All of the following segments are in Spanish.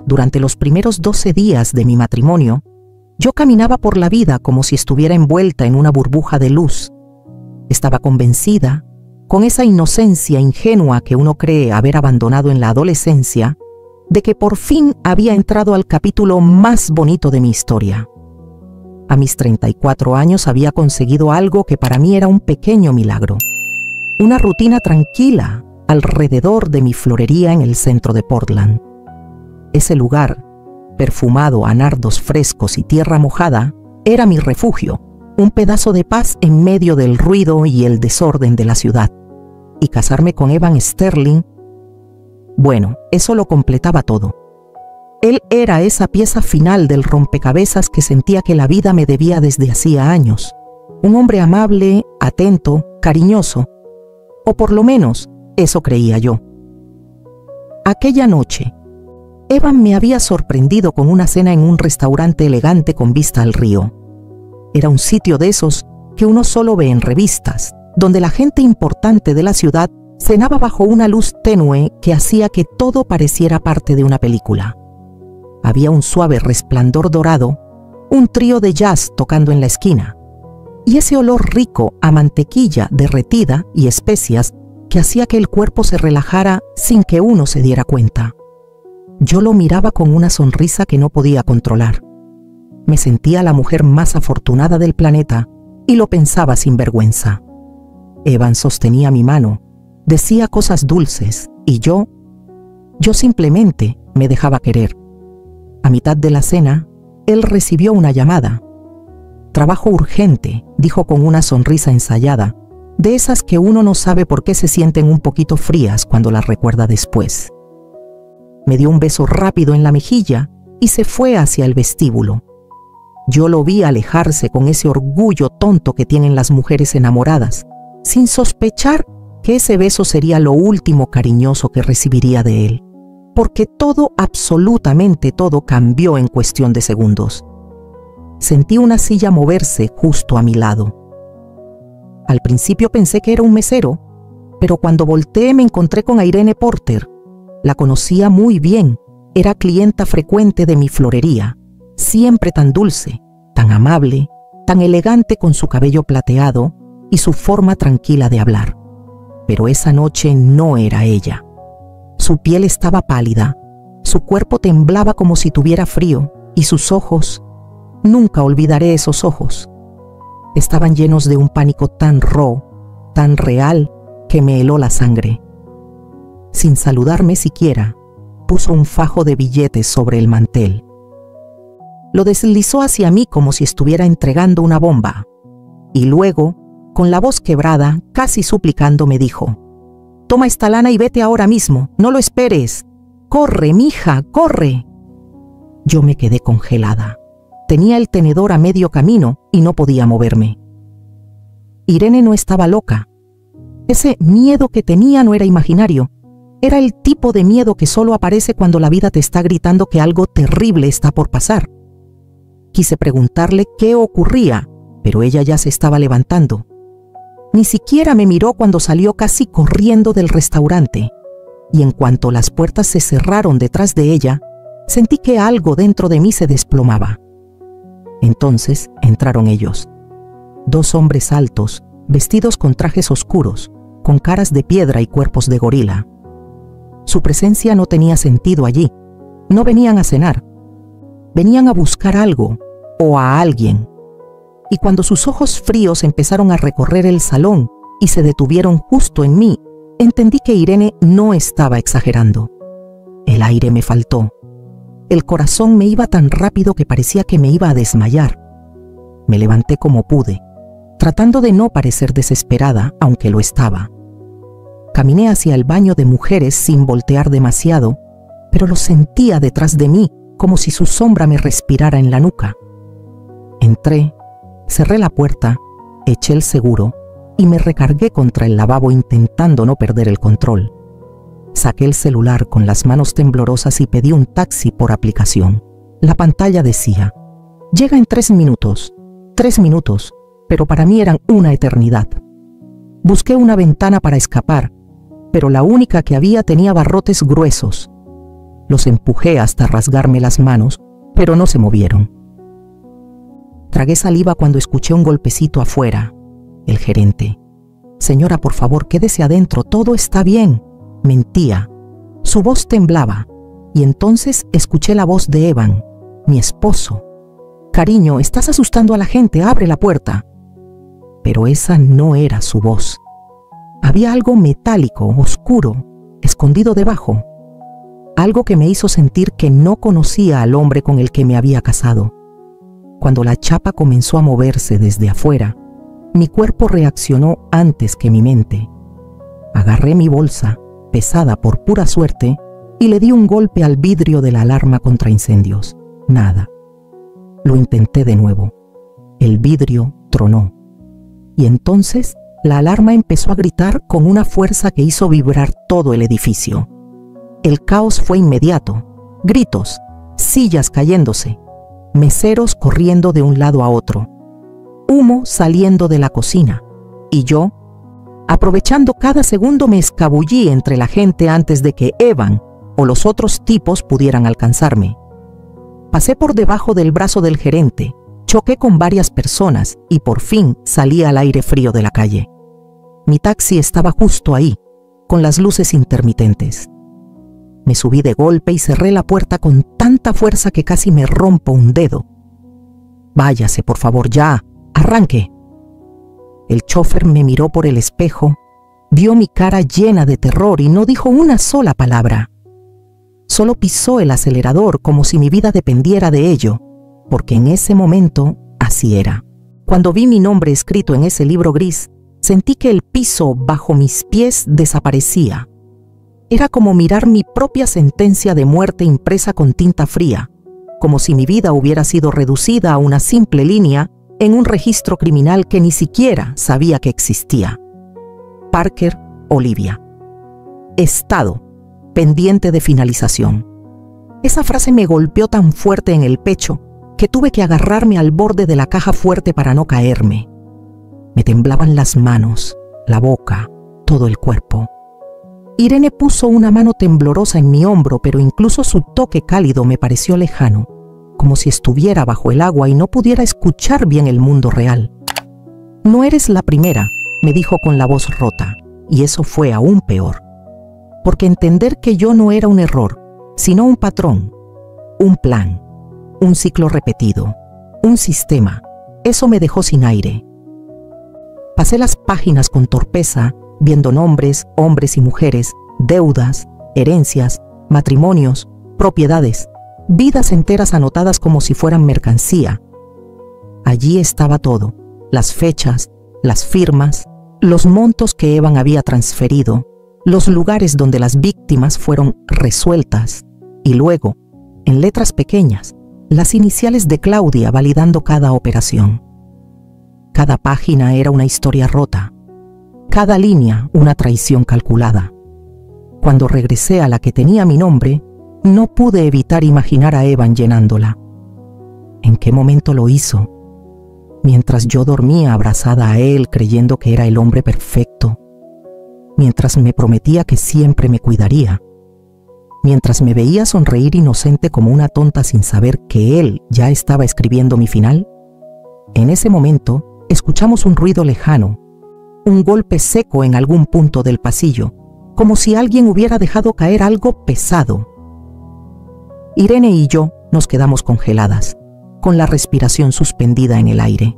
durante los primeros 12 días de mi matrimonio, yo caminaba por la vida como si estuviera envuelta en una burbuja de luz. Estaba convencida, con esa inocencia ingenua que uno cree haber abandonado en la adolescencia, de que por fin había entrado al capítulo más bonito de mi historia. A mis 34 años había conseguido algo que para mí era un pequeño milagro. Una rutina tranquila alrededor de mi florería en el centro de Portland. Ese lugar, perfumado a nardos frescos y tierra mojada, era mi refugio, un pedazo de paz en medio del ruido y el desorden de la ciudad. Y casarme con Evan Sterling, bueno, eso lo completaba todo. Él era esa pieza final del rompecabezas que sentía que la vida me debía desde hacía años. Un hombre amable, atento, cariñoso. O por lo menos, eso creía yo. Aquella noche, Evan me había sorprendido con una cena en un restaurante elegante con vista al río. Era un sitio de esos que uno solo ve en revistas, donde la gente importante de la ciudad cenaba bajo una luz tenue que hacía que todo pareciera parte de una película. Había un suave resplandor dorado, un trío de jazz tocando en la esquina, y ese olor rico a mantequilla derretida y especias que hacía que el cuerpo se relajara sin que uno se diera cuenta. Yo lo miraba con una sonrisa que no podía controlar. Me sentía la mujer más afortunada del planeta y lo pensaba sin vergüenza. Evan sostenía mi mano, decía cosas dulces y yo simplemente me dejaba querer. A mitad de la cena, él recibió una llamada. Trabajo urgente, dijo con una sonrisa ensayada, de esas que uno no sabe por qué se sienten un poquito frías cuando las recuerda después. Me dio un beso rápido en la mejilla y se fue hacia el vestíbulo. Yo lo vi alejarse con ese orgullo tonto que tienen las mujeres enamoradas, sin sospechar que ese beso sería lo último cariñoso que recibiría de él, porque todo, absolutamente todo, cambió en cuestión de segundos. Sentí una silla moverse justo a mi lado. Al principio pensé que era un mesero, pero cuando volteé me encontré con Irene Porter. La conocía muy bien, era clienta frecuente de mi florería, siempre tan dulce, tan amable, tan elegante con su cabello plateado y su forma tranquila de hablar. Pero esa noche no era ella. Su piel estaba pálida, su cuerpo temblaba como si tuviera frío y sus ojos, nunca olvidaré esos ojos, estaban llenos de un pánico tan tan real, que me heló la sangre. Sin saludarme siquiera, puso un fajo de billetes sobre el mantel. Lo deslizó hacia mí como si estuviera entregando una bomba, y luego, con la voz quebrada, casi suplicando, me dijo: «Toma esta lana y vete ahora mismo, no lo esperes. ¡Corre, mija, corre!». Yo me quedé congelada. Tenía el tenedor a medio camino y no podía moverme. Irene no estaba loca. Ese miedo que tenía no era imaginario. Era el tipo de miedo que solo aparece cuando la vida te está gritando que algo terrible está por pasar. Quise preguntarle qué ocurría, pero ella ya se estaba levantando. Ni siquiera me miró cuando salió casi corriendo del restaurante, y en cuanto las puertas se cerraron detrás de ella, sentí que algo dentro de mí se desplomaba. Entonces entraron ellos. 2 hombres altos, vestidos con trajes oscuros, con caras de piedra y cuerpos de gorila. Su presencia no tenía sentido allí. No venían a cenar. Venían a buscar algo o a alguien. Y cuando sus ojos fríos empezaron a recorrer el salón y se detuvieron justo en mí, entendí que Irene no estaba exagerando. El aire me faltó. El corazón me iba tan rápido que parecía que me iba a desmayar. Me levanté como pude, tratando de no parecer desesperada, aunque lo estaba. Caminé hacia el baño de mujeres sin voltear demasiado, pero lo sentía detrás de mí, como si su sombra me respirara en la nuca. Entré, cerré la puerta, eché el seguro y me recargué contra el lavabo intentando no perder el control. Saqué el celular con las manos temblorosas y pedí un taxi por aplicación. La pantalla decía: «Llega en 3 minutos». 3 minutos, pero para mí eran una eternidad. Busqué una ventana para escapar, pero la única que había tenía barrotes gruesos. Los empujé hasta rasgarme las manos, pero no se movieron. Tragué saliva cuando escuché un golpecito afuera. El gerente. «Señora, por favor, quédese adentro, todo está bien». Mentía. Su voz temblaba, y entonces escuché la voz de Evan, mi esposo. «Cariño, estás asustando a la gente, abre la puerta». Pero esa no era su voz. Había algo metálico, oscuro, escondido debajo. Algo que me hizo sentir que no conocía al hombre con el que me había casado. Cuando la chapa comenzó a moverse desde afuera, mi cuerpo reaccionó antes que mi mente. Agarré mi bolsa, pesada por pura suerte, y le di un golpe al vidrio de la alarma contra incendios. Nada. Lo intenté de nuevo. El vidrio tronó. Y entonces la alarma empezó a gritar con una fuerza que hizo vibrar todo el edificio. El caos fue inmediato. Gritos, sillas cayéndose, meseros corriendo de un lado a otro, humo saliendo de la cocina, y yo, aprovechando cada segundo, me escabullí entre la gente antes de que Evan o los otros tipos pudieran alcanzarme. Pasé por debajo del brazo del gerente, choqué con varias personas y por fin salí al aire frío de la calle. Mi taxi estaba justo ahí, con las luces intermitentes. Me subí de golpe y cerré la puerta con tanta fuerza que casi me rompo un dedo. «Váyase, por favor, ya, arranque». El chófer me miró por el espejo, vio mi cara llena de terror y no dijo una sola palabra. Solo pisó el acelerador como si mi vida dependiera de ello, porque en ese momento así era. Cuando vi mi nombre escrito en ese libro gris, sentí que el piso bajo mis pies desaparecía. Era como mirar mi propia sentencia de muerte impresa con tinta fría, como si mi vida hubiera sido reducida a una simple línea en un registro criminal que ni siquiera sabía que existía. Parker Olivia. Estado, pendiente de finalización. Esa frase me golpeó tan fuerte en el pecho que tuve que agarrarme al borde de la caja fuerte para no caerme. Me temblaban las manos, la boca, todo el cuerpo. Irene puso una mano temblorosa en mi hombro, pero incluso su toque cálido me pareció lejano, como si estuviera bajo el agua y no pudiera escuchar bien el mundo real. «No eres la primera», me dijo con la voz rota, y eso fue aún peor. Porque entender que yo no era un error, sino un patrón, un plan, un ciclo repetido, un sistema, eso me dejó sin aire. Pasé las páginas con torpeza, viendo nombres, hombres y mujeres, deudas, herencias, matrimonios, propiedades, vidas enteras anotadas como si fueran mercancía. Allí estaba todo, las fechas, las firmas, los montos que Evan había transferido, los lugares donde las víctimas fueron resueltas y luego, en letras pequeñas, las iniciales de Claudia validando cada operación. Cada página era una historia rota, cada línea una traición calculada. Cuando regresé a la que tenía mi nombre, no pude evitar imaginar a Evan llenándola. ¿En qué momento lo hizo? Mientras yo dormía abrazada a él creyendo que era el hombre perfecto, mientras me prometía que siempre me cuidaría, mientras me veía sonreír inocente como una tonta sin saber que él ya estaba escribiendo mi final. En ese momento escuchamos un ruido lejano, un golpe seco en algún punto del pasillo, como si alguien hubiera dejado caer algo pesado. Irene y yo nos quedamos congeladas, con la respiración suspendida en el aire.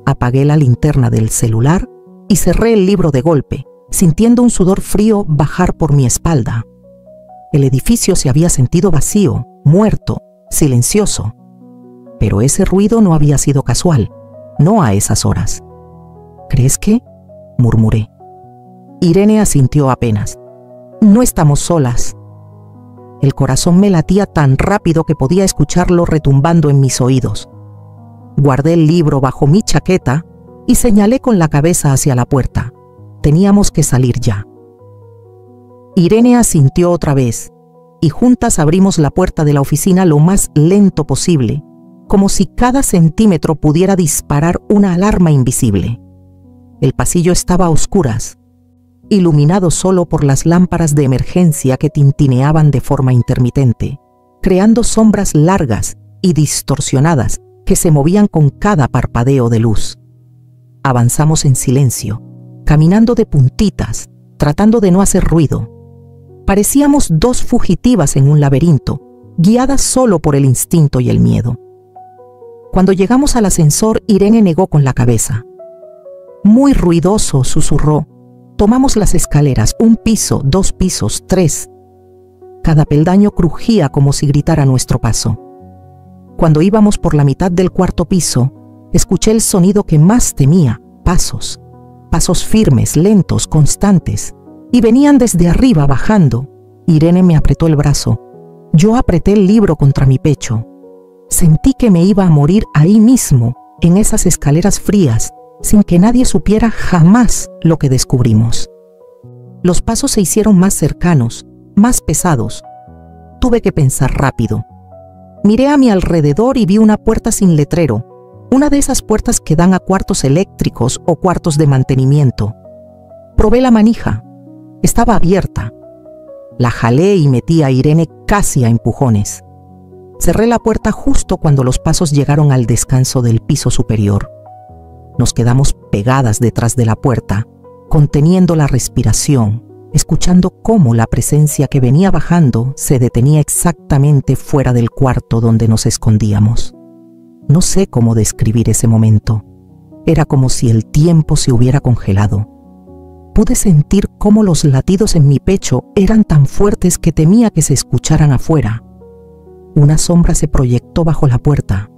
Apagué la linterna del celular y cerré el libro de golpe, sintiendo un sudor frío bajar por mi espalda. El edificio se había sentido vacío, muerto, silencioso. Pero ese ruido no había sido casual, no a esas horas. ¿Crees que? Murmuré. Irene asintió apenas. No estamos solas. El corazón me latía tan rápido que podía escucharlo retumbando en mis oídos. Guardé el libro bajo mi chaqueta y señalé con la cabeza hacia la puerta. Teníamos que salir ya. Irene asintió otra vez, y juntas abrimos la puerta de la oficina lo más lento posible, como si cada centímetro pudiera disparar una alarma invisible. El pasillo estaba a oscuras. iluminado solo por las lámparas de emergencia que tintineaban de forma intermitente, creando sombras largas y distorsionadas que se movían con cada parpadeo de luz. Avanzamos en silencio, caminando de puntitas, tratando de no hacer ruido. Parecíamos dos fugitivas en un laberinto, guiadas solo por el instinto y el miedo. Cuando llegamos al ascensor, Irene negó con la cabeza. Muy ruidoso, susurró. Tomamos las escaleras, 1 piso, 2 pisos, 3. Cada peldaño crujía como si gritara nuestro paso. Cuando íbamos por la mitad del 4.º piso, escuché el sonido que más temía, pasos. Pasos firmes, lentos, constantes, y venían desde arriba bajando. Irene me apretó el brazo. Yo apreté el libro contra mi pecho. Sentí que me iba a morir ahí mismo, en esas escaleras frías, sin que nadie supiera jamás lo que descubrimos. Los pasos se hicieron más cercanos, más pesados. Tuve que pensar rápido. Miré a mi alrededor y vi una puerta sin letrero, una de esas puertas que dan a cuartos eléctricos o cuartos de mantenimiento. Probé la manija. Estaba abierta. La jalé y metí a Irene casi a empujones. Cerré la puerta justo cuando los pasos llegaron al descanso del piso superior. Nos quedamos pegadas detrás de la puerta, conteniendo la respiración, escuchando cómo la presencia que venía bajando se detenía exactamente fuera del cuarto donde nos escondíamos. No sé cómo describir ese momento. Era como si el tiempo se hubiera congelado. Pude sentir cómo los latidos en mi pecho eran tan fuertes que temía que se escucharan afuera. Una sombra se proyectó bajo la puerta.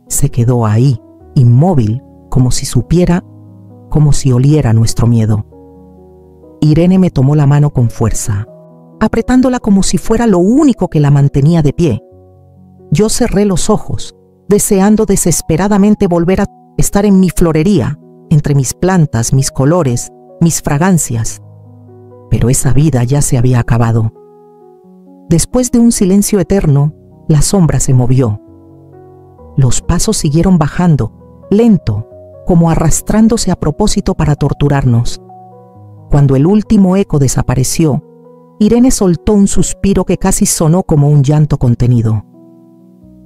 Se quedó ahí, inmóvil, como si supiera, como si oliera nuestro miedo. Irene me tomó la mano con fuerza, apretándola como si fuera lo único que la mantenía de pie. Yo cerré los ojos, deseando desesperadamente volver a estar en mi florería, entre mis plantas, mis colores, mis fragancias. Pero esa vida ya se había acabado. Después de un silencio eterno, la sombra se movió. Los pasos siguieron bajando, lento, como arrastrándose a propósito para torturarnos. Cuando el último eco desapareció, Irene soltó un suspiro que casi sonó como un llanto contenido.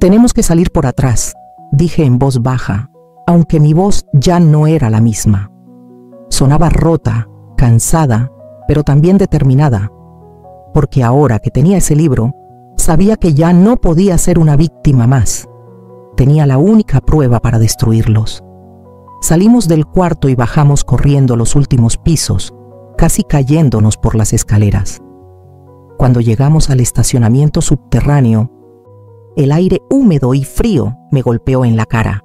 «Tenemos que salir por atrás», dije en voz baja, aunque mi voz ya no era la misma. Sonaba rota, cansada, pero también determinada, porque ahora que tenía ese libro, sabía que ya no podía ser una víctima más. Tenía la única prueba para destruirlos. Salimos del cuarto y bajamos corriendo los últimos pisos, casi cayéndonos por las escaleras. Cuando llegamos al estacionamiento subterráneo, el aire húmedo y frío me golpeó en la cara.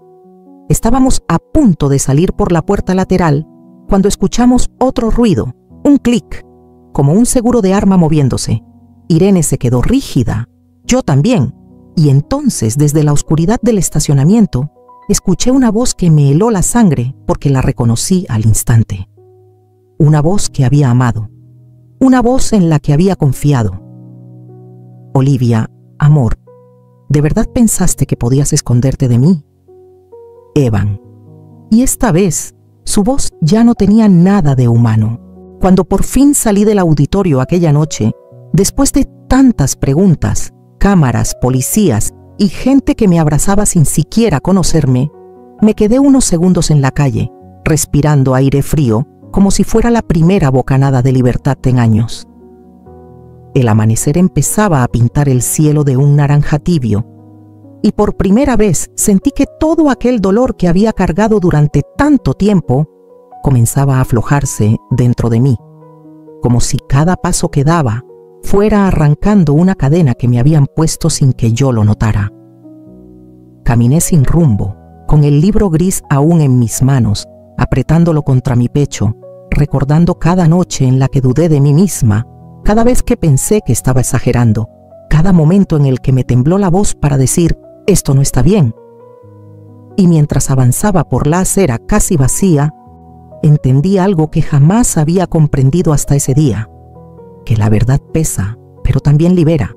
Estábamos a punto de salir por la puerta lateral cuando escuchamos otro ruido, un clic, como un seguro de arma moviéndose. Irene se quedó rígida, yo también, y entonces desde la oscuridad del estacionamiento escuché una voz que me heló la sangre porque la reconocí al instante. Una voz que había amado, una voz en la que había confiado. «Olivia, amor, ¿de verdad pensaste que podías esconderte de mí?» Evan. Y esta vez, su voz ya no tenía nada de humano. Cuando por fin salí del auditorio aquella noche, después de tantas preguntas, cámaras, policías y gente que me abrazaba sin siquiera conocerme, me quedé unos segundos en la calle, respirando aire frío, como si fuera la primera bocanada de libertad en años. El amanecer empezaba a pintar el cielo de un naranja tibio, y por primera vez sentí que todo aquel dolor que había cargado durante tanto tiempo comenzaba a aflojarse dentro de mí, como si cada paso que daba fuera arrancando una cadena que me habían puesto sin que yo lo notara. Caminé sin rumbo, con el libro gris aún en mis manos, apretándolo contra mi pecho, recordando cada noche en la que dudé de mí misma, cada vez que pensé que estaba exagerando, cada momento en el que me tembló la voz para decir, «Esto no está bien». Y mientras avanzaba por la acera casi vacía, entendí algo que jamás había comprendido hasta ese día, que la verdad pesa, pero también libera,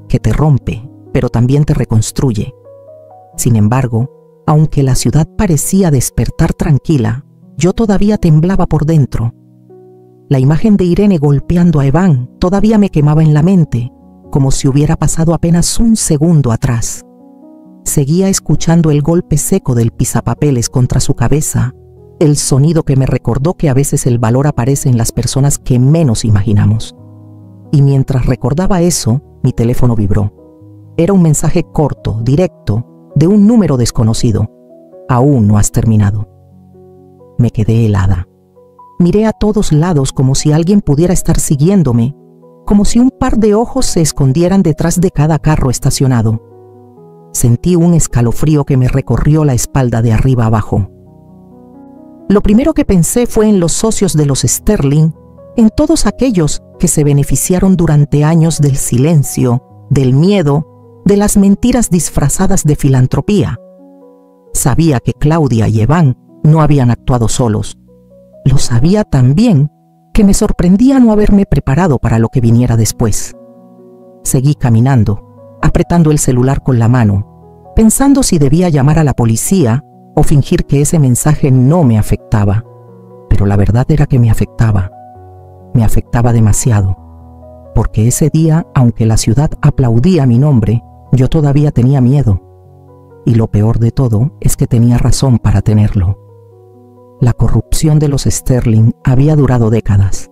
que te rompe, pero también te reconstruye. Sin embargo, aunque la ciudad parecía despertar tranquila, yo todavía temblaba por dentro. La imagen de Irene golpeando a Evan todavía me quemaba en la mente, como si hubiera pasado apenas un segundo atrás. Seguía escuchando el golpe seco del pisapapeles contra su cabeza, el sonido que me recordó que a veces el valor aparece en las personas que menos imaginamos. Y mientras recordaba eso, mi teléfono vibró. Era un mensaje corto, directo, de un número desconocido. Aún no has terminado. Me quedé helada. Miré a todos lados como si alguien pudiera estar siguiéndome, como si un par de ojos se escondieran detrás de cada carro estacionado. Sentí un escalofrío que me recorrió la espalda de arriba abajo. Lo primero que pensé fue en los socios de los Sterling, en todos aquellos que se beneficiaron durante años del silencio, del miedo, de las mentiras disfrazadas de filantropía. Sabía que Claudia y Evan no habían actuado solos. Lo sabía también que me sorprendía no haberme preparado para lo que viniera después. Seguí caminando, apretando el celular con la mano, pensando si debía llamar a la policía o fingir que ese mensaje no me afectaba. Pero la verdad era que me afectaba demasiado, porque ese día, aunque la ciudad aplaudía mi nombre, yo todavía tenía miedo. Y lo peor de todo es que tenía razón para tenerlo. La corrupción de los Sterling había durado décadas.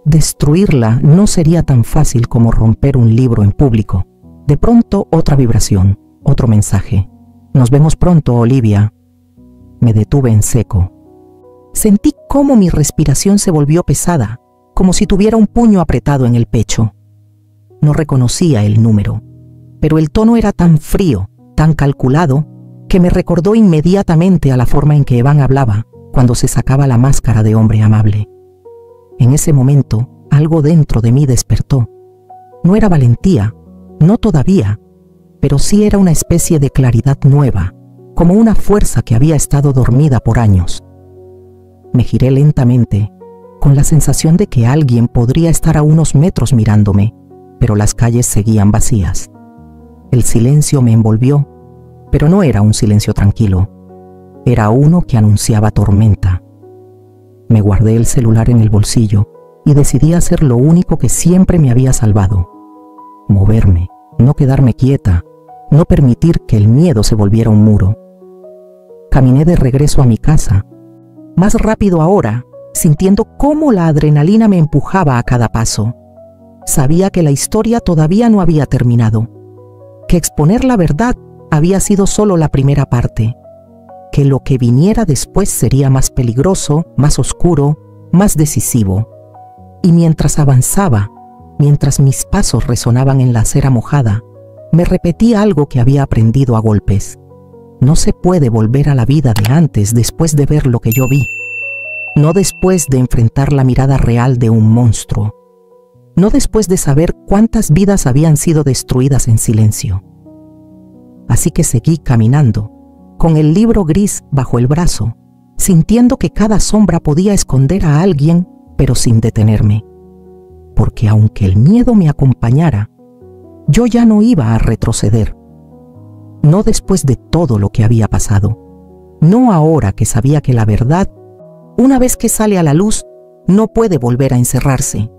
Destruirla no sería tan fácil como romper un libro en público. De pronto, otra vibración, otro mensaje. Nos vemos pronto, Olivia. Me detuve en seco. Sentí cómo mi respiración se volvió pesada, como si tuviera un puño apretado en el pecho. No reconocía el número, pero el tono era tan frío, tan calculado, que me recordó inmediatamente a la forma en que Evan hablaba cuando se sacaba la máscara de hombre amable. En ese momento, algo dentro de mí despertó. No era valentía, no todavía, pero sí era una especie de claridad nueva, como una fuerza que había estado dormida por años. Me giré lentamente, con la sensación de que alguien podría estar a unos metros mirándome, pero las calles seguían vacías. El silencio me envolvió, pero no era un silencio tranquilo. Era uno que anunciaba tormenta. Me guardé el celular en el bolsillo y decidí hacer lo único que siempre me había salvado: moverme, no quedarme quieta, no permitir que el miedo se volviera un muro. Caminé de regreso a mi casa, más rápido ahora, sintiendo cómo la adrenalina me empujaba a cada paso. Sabía que la historia todavía no había terminado, que exponer la verdad había sido solo la primera parte, que lo que viniera después sería más peligroso, más oscuro, más decisivo. Y mientras avanzaba, mientras mis pasos resonaban en la acera mojada, me repetí algo que había aprendido a golpes. No se puede volver a la vida de antes después de ver lo que yo vi. No después de enfrentar la mirada real de un monstruo. No después de saber cuántas vidas habían sido destruidas en silencio. Así que seguí caminando, con el libro gris bajo el brazo, sintiendo que cada sombra podía esconder a alguien, pero sin detenerme. Porque aunque el miedo me acompañara, yo ya no iba a retroceder. No después de todo lo que había pasado. No ahora que sabía que la verdad, una vez que sale a la luz, no puede volver a encerrarse.